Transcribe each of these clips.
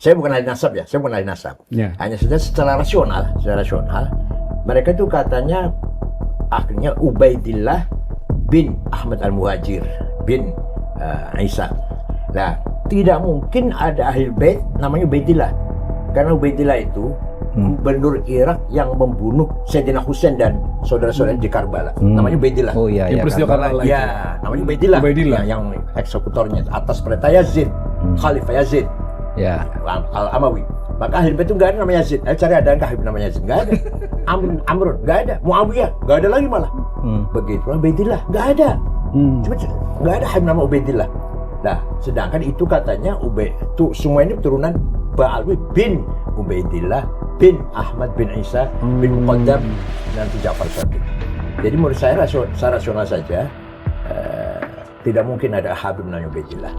Saya bukan ahli nasab ya, saya bukan ahli nasab. Ya. Hanya saja secara rasional, mereka itu katanya akhirnya Ubaidillah bin Ahmad Al-Muhajir bin Isa. Nah, tidak mungkin ada ahli bait namanya Ubaidillah. Karena Ubaidillah itu gubernur Irak yang membunuh Sayyidina Husain dan saudara-saudara di Karbala. Namanya Ubaidillah. Oh iya, Yang peristiwa Karbala itu. Ya, namanya Ubaidillah. Yang eksekutornya atas perintah Yazid, Khalifah Yazid. Ya. Al-Amawi. Maka ahli bait itu nggak ada namanya Yazid. Ayo cari ada nggak ahli namanya Yazid? Nggak ada. Amrun nggak ada. Muawiyah nggak ada lagi malah. Begitulah Ubaidillah nggak ada. Cuma nggak ada ahli nama Ubaidillah. Nah, sedangkan itu katanya semua ini keturunan Ba'alwi bin Ubaidillah bin Ahmad bin Isa bin Muqaddam dan Ja'far Shadiq. Jadi menurut saya secara rasional saja tidak mungkin ada Habib namanya Ubaidillah.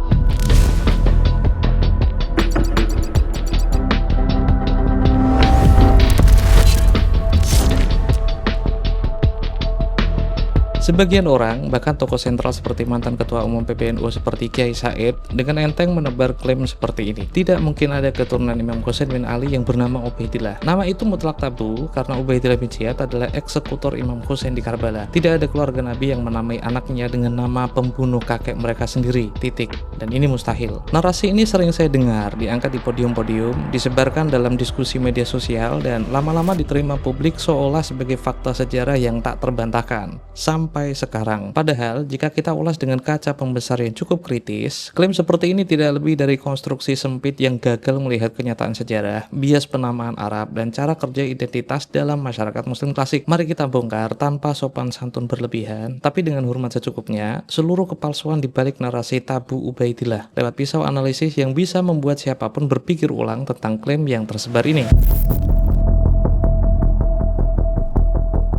Sebagian orang, bahkan tokoh sentral seperti mantan Ketua Umum PBNU seperti Kiai Said, dengan enteng menebar klaim seperti ini. Tidak mungkin ada keturunan Imam Husain bin Ali yang bernama Ubaidillah. Nama itu mutlak tabu karena Ubaidillah bin Ziyad adalah eksekutor Imam Husain di Karbala. Tidak ada keluarga Nabi yang menamai anaknya dengan nama pembunuh kakek mereka sendiri. Titik. Dan ini mustahil. Narasi ini sering saya dengar, diangkat di podium-podium, disebarkan dalam diskusi media sosial, dan lama-lama diterima publik seolah sebagai fakta sejarah yang tak terbantahkan. Sampai sekarang. Padahal, jika kita ulas dengan kaca pembesar yang cukup kritis, klaim seperti ini tidak lebih dari konstruksi sempit yang gagal melihat kenyataan sejarah, bias penamaan Arab, dan cara kerja identitas dalam masyarakat Muslim klasik. Mari kita bongkar tanpa sopan santun berlebihan, tapi dengan hormat secukupnya, seluruh kepalsuan di balik narasi tabu Ubaidillah lewat pisau analisis yang bisa membuat siapapun berpikir ulang tentang klaim yang tersebar ini.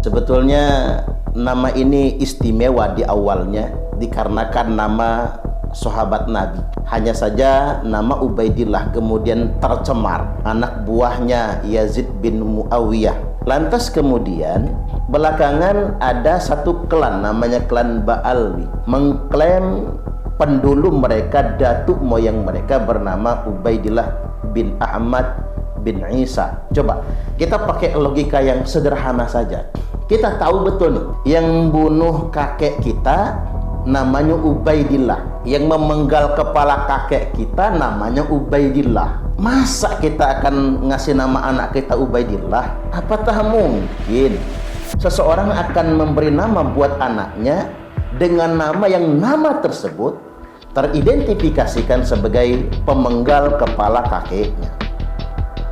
Sebetulnya nama ini istimewa di awalnya dikarenakan nama sahabat Nabi. Hanya saja nama Ubaidillah kemudian tercemar, anak buahnya Yazid bin Muawiyah. Lantas kemudian belakangan ada satu klan namanya klan Ba'alwi mengklaim pendulu mereka, datuk moyang mereka bernama Ubaidillah bin Ahmad bin Isa. Coba kita pakai logika yang sederhana saja. Kita tahu betul nih, yang bunuh kakek kita namanya Ubaidillah, yang memenggal kepala kakek kita namanya Ubaidillah. Masa kita akan ngasih nama anak kita Ubaidillah? Apatah mungkin seseorang akan memberi nama buat anaknya dengan nama yang nama tersebut teridentifikasikan sebagai pemenggal kepala kakeknya?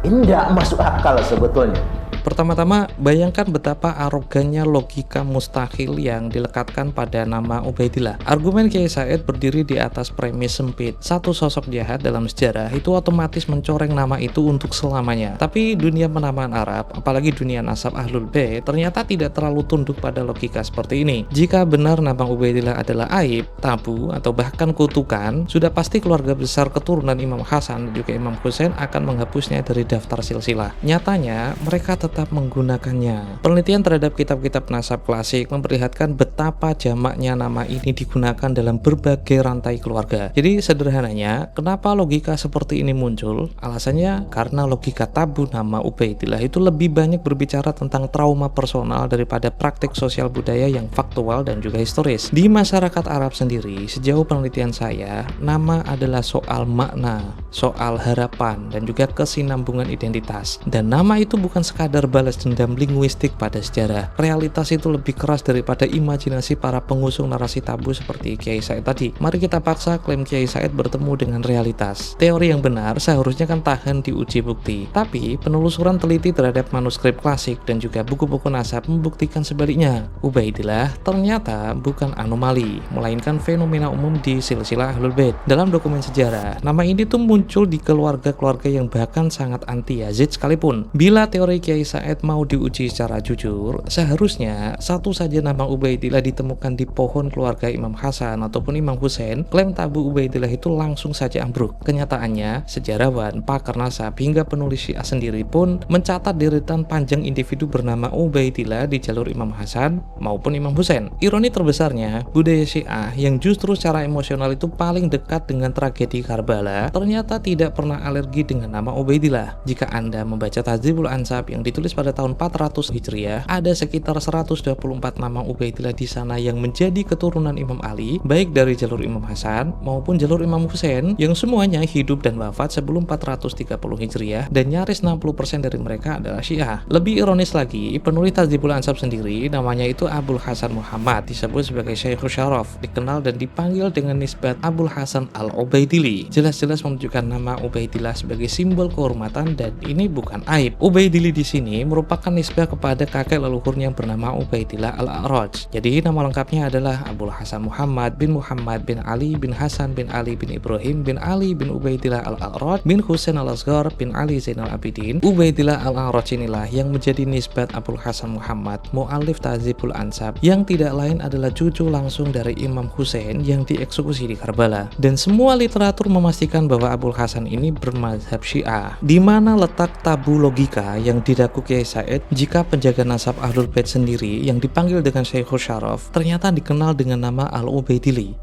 Ini tidak masuk akal sebetulnya. Pertama-tama, bayangkan betapa arogannya logika mustahil yang dilekatkan pada nama Ubaidillah. Argumen Kiai Said berdiri di atas premis sempit. Satu sosok jahat dalam sejarah itu otomatis mencoreng nama itu untuk selamanya. Tapi dunia penamaan Arab, apalagi dunia nasab Ahlul Bait, ternyata tidak terlalu tunduk pada logika seperti ini. Jika benar nama Ubaidillah adalah aib, tabu, atau bahkan kutukan, sudah pasti keluarga besar keturunan Imam Hasan dan juga Imam Husain akan menghapusnya dari daftar silsilah. Nyatanya, mereka tetap menggunakannya. Penelitian terhadap kitab-kitab nasab klasik memperlihatkan betapa jamaknya nama ini digunakan dalam berbagai rantai keluarga. Jadi sederhananya, kenapa logika seperti ini muncul? Alasannya karena logika tabu nama Ubaidillah itu lebih banyak berbicara tentang trauma personal daripada praktik sosial budaya yang faktual dan juga historis. Di masyarakat Arab sendiri, sejauh penelitian saya, nama adalah soal makna, soal harapan, dan juga kesinambungan identitas. Dan nama itu bukan sekadar balas dendam linguistik pada sejarah. Realitas itu lebih keras daripada imajinasi para pengusung narasi tabu seperti Kiai Said tadi. Mari kita paksa klaim Kiai Said bertemu dengan realitas. Teori yang benar seharusnya kan tahan diuji bukti. Tapi penelusuran teliti terhadap manuskrip klasik dan juga buku-buku nasab membuktikan sebaliknya. Ubaidillah ternyata bukan anomali, melainkan fenomena umum di silsilah Ahlul Bait. Dalam dokumen sejarah, nama ini tuh muncul di keluarga-keluarga yang bahkan sangat anti Yazid sekalipun. Bila teori Kiai Said mau diuji secara jujur, seharusnya satu saja nama Ubaidillah ditemukan di pohon keluarga Imam Hasan ataupun Imam Husain, klaim tabu Ubaidillah itu langsung saja ambruk. Kenyataannya, sejarawan, pakar nasab, hingga penulis Syiah sendiri pun mencatat deretan panjang individu bernama Ubaidillah di jalur Imam Hasan maupun Imam Husain. Ironi terbesarnya, budaya Syiah yang justru secara emosional itu paling dekat dengan tragedi Karbala, ternyata tidak pernah alergi dengan nama Ubaidillah. Jika Anda membaca Tahdzibul Ansab yang ditulis pada tahun 400 Hijriah, ada sekitar 124 nama Ubaidillah di sana yang menjadi keturunan Imam Ali, baik dari jalur Imam Hasan maupun jalur Imam Husain, yang semuanya hidup dan wafat sebelum 430 Hijriah, dan nyaris 60% dari mereka adalah Syiah. Lebih ironis lagi, penulis Tahdzibul Ansab sendiri namanya itu Abul Hasan Muhammad, disebut sebagai Syekhul Syaraf, dikenal dan dipanggil dengan nisbat Abul Hasan Al-Ubaidili. Jelas-jelas menunjukkan nama Ubaidillah sebagai simbol kehormatan, dan ini bukan aib. Ubaidili di sini merupakan nisbah kepada kakek leluhurnya yang bernama Ubaidillah Al-A'raj. Jadi nama lengkapnya adalah Abul Hasan Muhammad bin Ali bin Hasan bin Ali bin Ibrahim bin Ali bin Ubaidillah Al-A'raj bin Husain Al-Asghar bin Ali Zainal Abidin. Ubaidillah Al-A'raj inilah yang menjadi nisbat Abul Hasan Muhammad, mu'alif Tahdzibul Ansab, yang tidak lain adalah cucu langsung dari Imam Husain yang dieksekusi di Karbala. Dan semua literatur memastikan bahwa Abul Hasan ini bermazhab Syiah. Di mana letak tabu logika yang didaku Kiai Said jika penjaga nasab Ahlul Bait sendiri yang dipanggil dengan Syekhul Syaraf ternyata dikenal dengan nama Al-Ubaidili?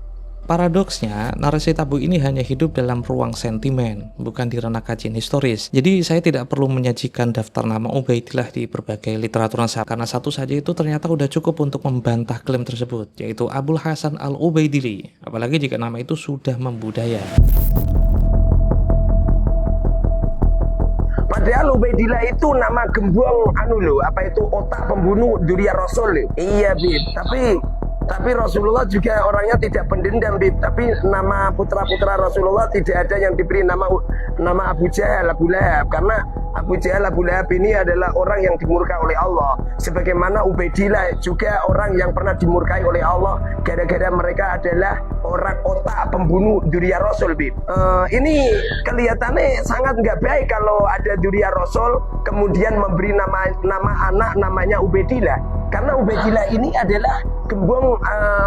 Paradoksnya, narasi tabu ini hanya hidup dalam ruang sentimen, bukan di ranah kajian historis. Jadi saya tidak perlu menyajikan daftar nama Ubaidillah di berbagai literatur nasab, karena satu saja itu ternyata udah cukup untuk membantah klaim tersebut, yaitu Abul Hasan Al-Ubaidili, apalagi jika nama itu sudah membudaya. Padahal Ubaidillah itu nama gembong apa itu otak pembunuh Dzurriyyah Rasul. Iya, Bib. Tapi Rasulullah juga orangnya tidak pendendam, Bib. Tapi nama putra-putra Rasulullah tidak ada yang diberi nama Abu Jahal, Abu Lahab, karena Abu Jahal, Abu Lahab ini adalah orang yang dimurkai oleh Allah. Sebagaimana Ubaidillah juga orang yang pernah dimurkai oleh Allah gara-gara mereka adalah orang otak pembunuh Dzurriyyah Rasul, Bib. Ini kelihatannya sangat nggak baik kalau ada Dzurriyyah Rasul kemudian memberi nama anak namanya Ubaidillah. Karena Ubaidillah ini adalah gembong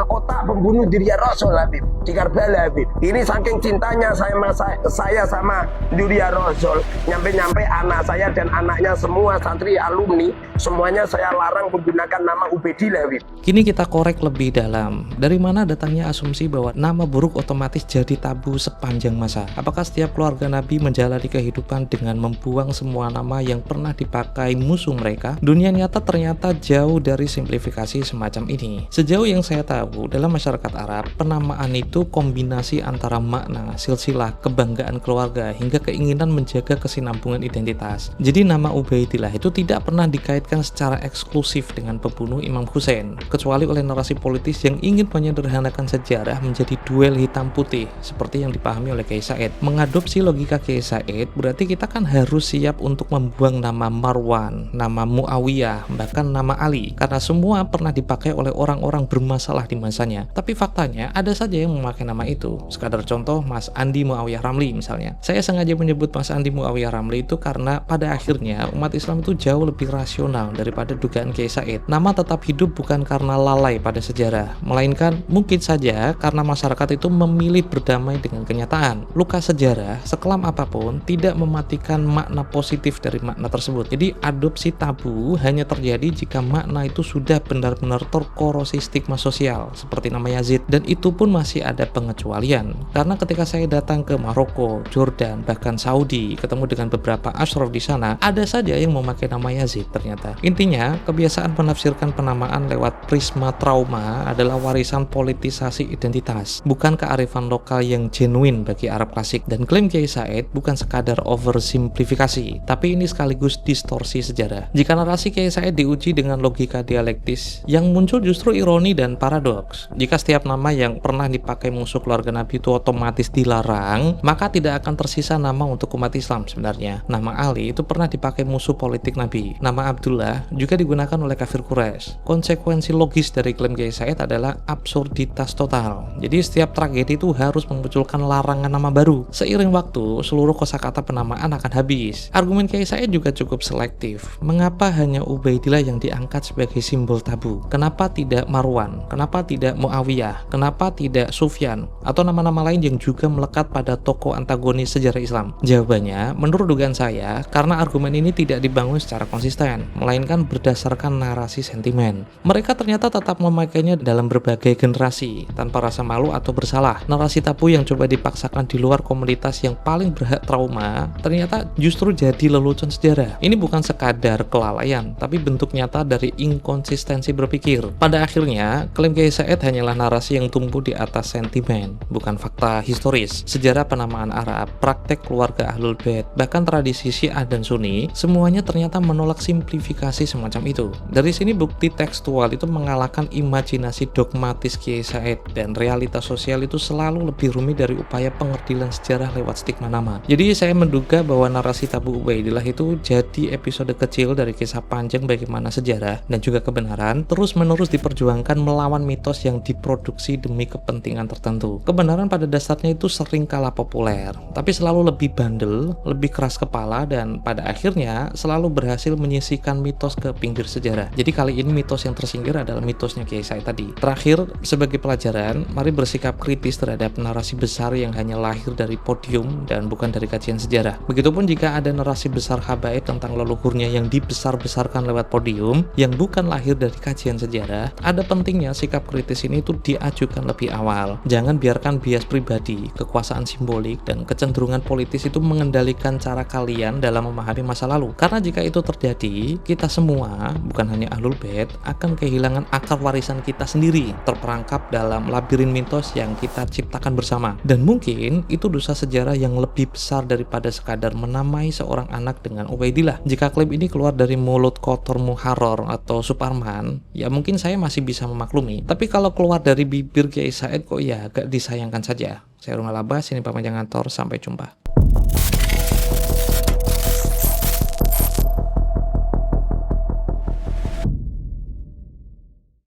otak pembunuh Dzurriyyah Rasul, Habib, di Karbala, Habib. Ini saking cintanya saya sama Dzurriyyah Rasul, nyampe-nyampe anak saya dan anaknya semua santri alumni semuanya saya larang menggunakan nama Ubaidillah, Habib. Kini kita korek lebih dalam. Dari mana datangnya asumsi bahwa nama buruk otomatis jadi tabu sepanjang masa? Apakah setiap keluarga Nabi menjalani kehidupan dengan membuang semua nama yang pernah dipakai musuh mereka? Dunia nyata ternyata jauh dari simplifikasi semacam ini. Sejauh yang saya tahu, dalam masyarakat Arab, penamaan itu kombinasi antara makna, silsilah, kebanggaan keluarga, hingga keinginan menjaga kesinambungan identitas. Jadi nama Ubaidillah itu tidak pernah dikaitkan secara eksklusif dengan pembunuh Imam Husain, kecuali oleh narasi politis yang ingin menyederhanakan sejarah menjadi duel hitam putih, seperti yang dipahami oleh Kiai Said. Mengadopsi logika Kiai Said, berarti kita kan harus siap untuk membuang nama Marwan, nama Muawiyah, bahkan nama Ali, karena semua pernah dipakai oleh orang-orang bermasalah di masanya. Tapi faktanya ada saja yang memakai nama itu. Sekadar contoh, Mas Andi Muawiyah Ramli misalnya. Saya sengaja menyebut Mas Andi Muawiyah Ramli itu karena pada akhirnya umat Islam itu jauh lebih rasional daripada dugaan Kiai Said. Nama tetap hidup bukan karena lalai pada sejarah, melainkan mungkin saja karena masyarakat itu memilih berdamai dengan kenyataan. Luka sejarah, sekelam apapun, tidak mematikan makna positif dari makna tersebut. Jadi adopsi tabu hanya terjadi jika makna itu sudah benar-benar terkorosi stigma sosial, seperti nama Yazid, dan itu pun masih ada pengecualian. Karena ketika saya datang ke Maroko, Jordan, bahkan Saudi, ketemu dengan beberapa ashraf di sana, ada saja yang memakai nama Yazid ternyata. Intinya, kebiasaan menafsirkan penamaan lewat prisma trauma adalah warisan politisasi identitas, bukan kearifan lokal yang genuine bagi Arab klasik. Dan klaim Kiai Said bukan sekadar oversimplifikasi, tapi ini sekaligus distorsi sejarah. Jika narasi Kiai Said diuji dengan logika logika dialektis yang muncul justru ironi dan paradoks. Jika setiap nama yang pernah dipakai musuh keluarga Nabi itu otomatis dilarang, maka tidak akan tersisa nama untuk umat Islam sebenarnya. Nama Ali itu pernah dipakai musuh politik Nabi. Nama Abdullah juga digunakan oleh kafir Quraisy. Konsekuensi logis dari klaim Kiai Said adalah absurditas total. Jadi setiap tragedi itu harus memunculkan larangan nama baru. Seiring waktu, seluruh kosakata penamaan akan habis. Argumen Kiai Said juga cukup selektif. Mengapa hanya Ubaidillah yang diangkat sebagai simbol tabu? Kenapa tidak Marwan? Kenapa tidak Muawiyah? Kenapa tidak Sufyan? Atau nama-nama lain yang juga melekat pada tokoh antagonis sejarah Islam? Jawabannya, menurut dugaan saya, karena argumen ini tidak dibangun secara konsisten, melainkan berdasarkan narasi sentimen. Mereka ternyata tetap memakainya dalam berbagai generasi, tanpa rasa malu atau bersalah. Narasi tabu yang coba dipaksakan di luar komunitas yang paling berhak trauma, ternyata justru jadi lelucon sejarah. Ini bukan sekadar kelalaian, tapi bentuk nyata dari inkonsistensi berpikir. Pada akhirnya, klaim Kiai Said hanyalah narasi yang tumbuh di atas sentimen, bukan fakta historis. Sejarah penamaan Arab, praktek keluarga Ahlul Bait, bahkan tradisi Syiah dan Sunni, semuanya ternyata menolak simplifikasi semacam itu. Dari sini bukti tekstual itu mengalahkan imajinasi dogmatis Kiai Said, dan realitas sosial itu selalu lebih rumit dari upaya pengertian sejarah lewat stigma nama. Jadi saya menduga bahwa narasi tabu Ubaidillah itu jadi episode kecil dari kisah panjang bagaimana sejarah dan juga kebenaran terus-menerus diperjuangkan melawan mitos yang diproduksi demi kepentingan tertentu. Kebenaran pada dasarnya itu sering kalah populer, tapi selalu lebih bandel, lebih keras kepala, dan pada akhirnya selalu berhasil menyisihkan mitos ke pinggir sejarah. Jadi kali ini mitos yang tersingkir adalah mitosnya Kiai Said tadi. Terakhir, sebagai pelajaran, mari bersikap kritis terhadap narasi besar yang hanya lahir dari podium dan bukan dari kajian sejarah. Begitupun jika ada narasi besar habaib tentang leluhurnya yang dibesar-besarkan lewat podium yang bukan lahir dari kajian sejarah, ada pentingnya sikap kritis ini itu diajukan lebih awal. Jangan biarkan bias pribadi, kekuasaan simbolik, dan kecenderungan politis itu mengendalikan cara kalian dalam memahami masa lalu. Karena jika itu terjadi, kita semua, bukan hanya Ahlul Bait, akan kehilangan akar warisan kita sendiri, terperangkap dalam labirin mitos yang kita ciptakan bersama. Dan mungkin itu dosa sejarah yang lebih besar daripada sekadar menamai seorang anak dengan Ubaidillah. Jika klaim ini keluar dari mulut kotor Muharrar atau Suparman, ya mungkin saya masih bisa memaklumi. Tapi kalau keluar dari bibir Kiai Said, kok ya agak disayangkan saja. Saya Rungal Abbas, ini Pak Manjangantor, sampai jumpa.